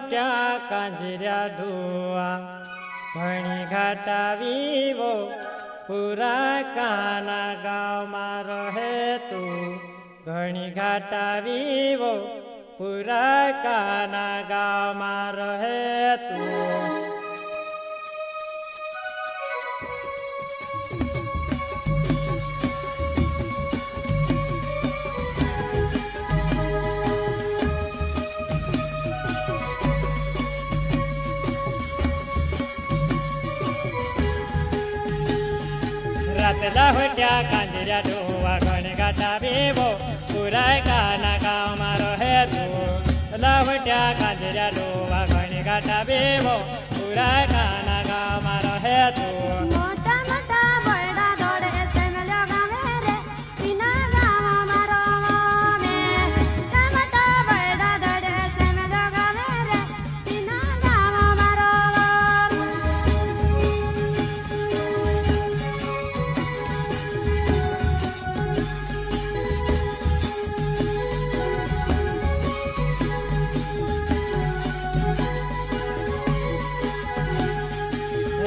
વટ્યા કાંજર્યા ઢોવા ભણી ઘાટા વીવો પૂરા કાના ગામમાં રહે તું ઘણી ઘાટા વીવો પૂરા કાના ગામમાં રહે તું રાતલા વટ્યા કાંજર્યા ઢોવા ઘણી ઘાટા વીવો પૂરા કાના ગામમાં રહે તું લાવટ્યા કાંજર્યા ઢોવા ઘણી ઘાટા વીવો પૂરા કાના ગામમાં રહે તું મોટા મોટા બરડા દોડે સેમલ્યો ગામે રે તીના ગામમાં રોમે મોટા બરડા દોડે સેમલ્યો ગામે રે તીના ગામમાં રોમ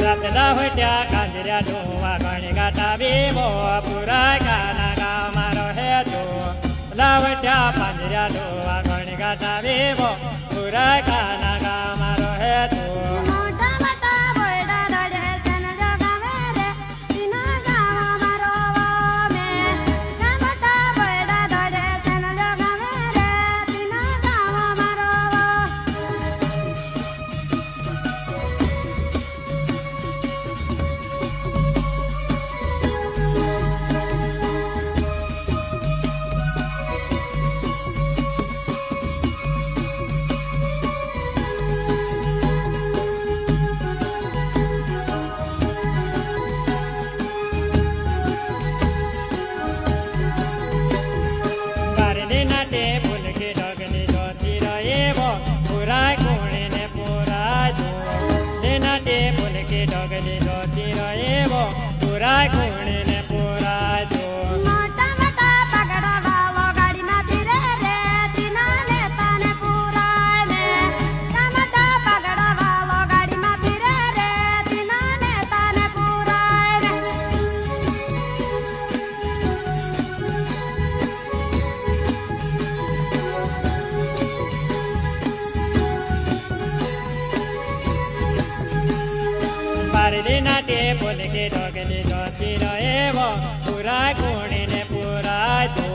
રાતલા વટ્યા કાંજર્યા ઢોવા ઘણી ઘાટા વીવો પૂરા કાના ગામમાં રહે તું લાવટ્યા પાંજર્યા ઢોવા ઘણી ઘાટા વીવો પૂરા કાના ગામમાં રહે તું મોટા મોટા બરડા દોડે સેમલ્યો ગામે રે તીના ગામમાં રોમે મોટા બરડા દોડે સેમલ્યો ગામે રે તીના ગામમાં રોમ બારને નાટે ફૂલકે ડગની જોતી રહેવો પૂરા કોણીને પૂરા જો ને નાટે ફૂલકે ડગની જોતી રહેવો પૂરા કોણીને પૂરા જો મોટા મોટા પગડા વાળો ગાડીમાં ફીરે રે તીના નેતાને પુરાય ને મોટા પગડા વાળો ગાડીમાં ફીરે રે તીના નેતાને પુરાય ને બારને નાટે ફૂલકે ડગની જોતી રહેવો પૂરા કોણીને પૂરા જો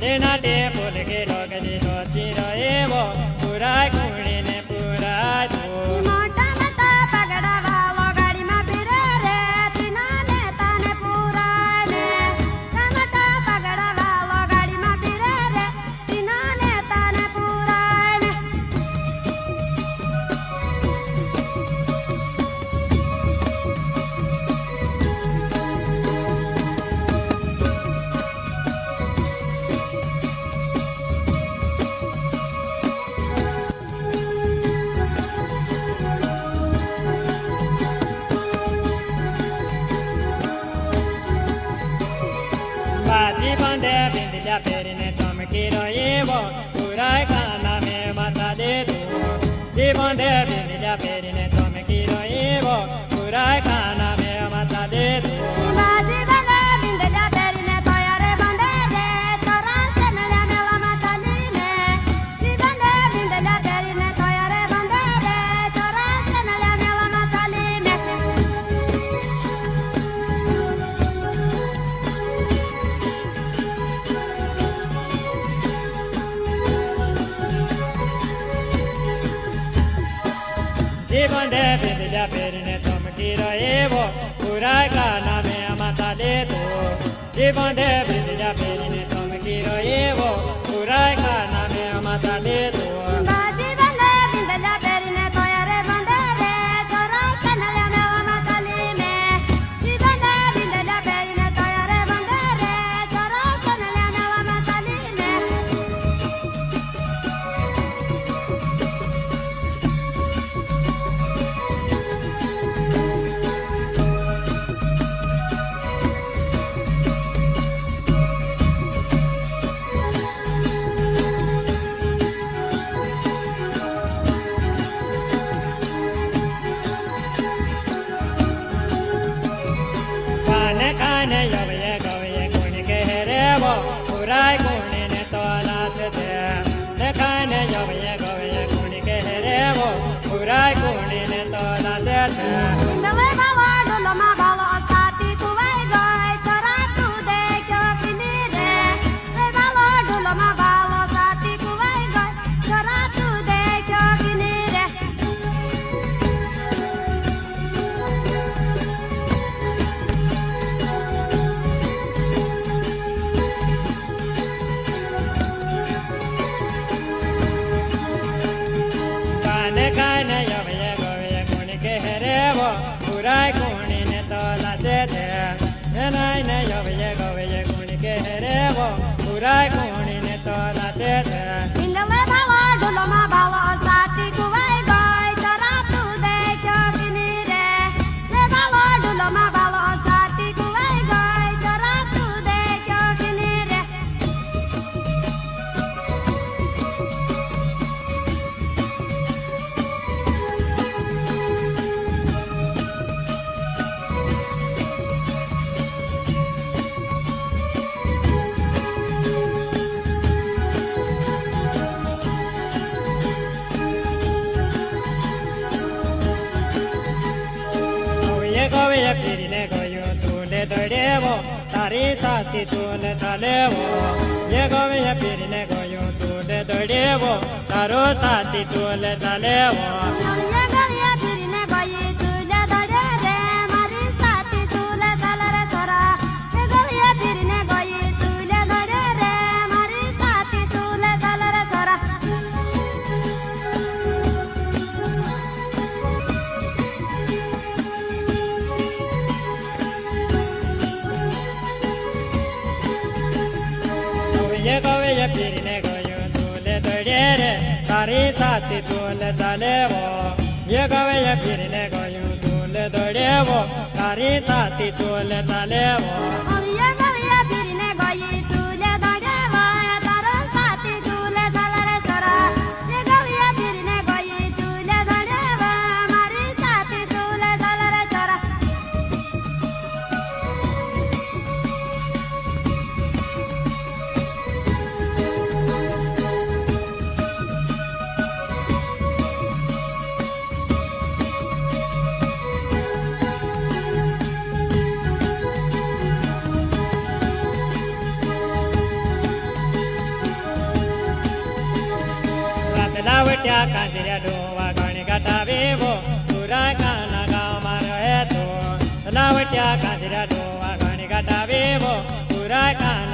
ને નાટે ફૂલકે ડગની જોતી રહેવો પૂરા કોણીને પૂરા જો મોટા મોટા પગડા વાળો ગાડીમાં ફીરે રે તીના નેતાને પુરાય ને મોટા પગડા વાળો ગાડીમાં ફીરે રે તીના નેતાને પુરાય ને બાજી બાંધે બિંદિયા પહેરીને ચમકી રહેવો પૂરા કાના મેં માતા દે તું જી બાંધે બિંદિયા પહેરીને ચમકી રહેવો પૂરા કાના મેં માતા દે તું બાજી બાંધે બિંદલા પહેરીને તોયારે બાંધે રે ચોરા સેમલ્યા મેળામાં ચાલીને જી બાંધે બિંદલા પહેરીને તોયારે બાંધે રે ચોરા સેમલ્યા મેળામાં ચાલીને જી બાંધે બિંદિયા પહેરીને ચમકી રહેવો પૂરા કાના મેં માતા દે તું જી બાંધે બિંદિયા પહેરીને ચમકી રહેવો પૂરા કાના મેં માતા દે તું બાજી બાંધે બિંદલા પહેરીને તોયારે બાંધે રે ચોરા સેમલ્યા મેળામાં ચાલીને જી બાંધે બિંદલા પહેરીને તોયારે બાંધે રે ચોરા સેમલ્યા મેળામાં ચાલીને કાને યવયે ગવયે ગુણ કહે રે વો પુરાય ગુણ ને તો લાસ છે ને કાને યવયે ગવયે ગુણ કહે રે વો પુરાય ગુણ ને તો લાસ છે ડલે બાલો ડોલોમાં બાલો સાતી કુવાઈ ગઈ ચરા તું દેખ્યો કિની રે લે બાલો ડોલોમાં બાલો સાતી કુવાઈ ગઈ ચરા તું દેખ્યો કિની રે કાને કાને યવયે ગવયે ગુણ કહે રે વો પુરાય ગુણ ને તો લાસ છે ને નાય યવયે ગવયે ગુણ કહે રે વો પુરાય ગુણ ને તો લાસ છે ડલે બાલો ડોલોમાં બાલો સાતી કુવાઈ ગઈ ચરા તું દેખ્યો કિની રે લે બાલો ડોલોમાં બાલો સાતી કુવાઈ ગઈ ચરા તું દેખ્યો કિની રે ગવયે ફીરીને ગયો તુલે દડેવો તારી સાથી તુલ ચાલેવો એ ગવયે ફીરીને ગયો તુલે દડેવો તારો સાથી તુલ ચાલેવો ગળિયા ગળિયા ફીરીને ગઈ તુલે દડે રે મારી સાથી તુલે ચાલે રે છોરા એ ગળિયા ફીરીને ગઈ તુલે દડે રે મારી સાથી તુલે ચાલે રે છોરા ગવયે ફીરીને ગયો તુલે દડે રે તારી સાથી તુલ ચાલેવો એ ગવયે ફીરીને ગયો તુલે દડેવો તારી સાથી તુલ ચાલેવો ગળિયા ગળિયા ફીરીને ગઈ તુલે દડે વા તારો સાથી તુલે ચાલે રે છોરા એ ગળિયા ફીરીને ગઈ તુલે દડે વા મારી સાથી તુલે ચાલે રે છોરા લાવટ્યા કાંજર્યા ડોવા ગણ ગટાવેવો પુરા કાના ગામમાં રહે તો લાવટ્યા કાંજર્યા ડોવા ગણ ગટાવેવો પુરા કાના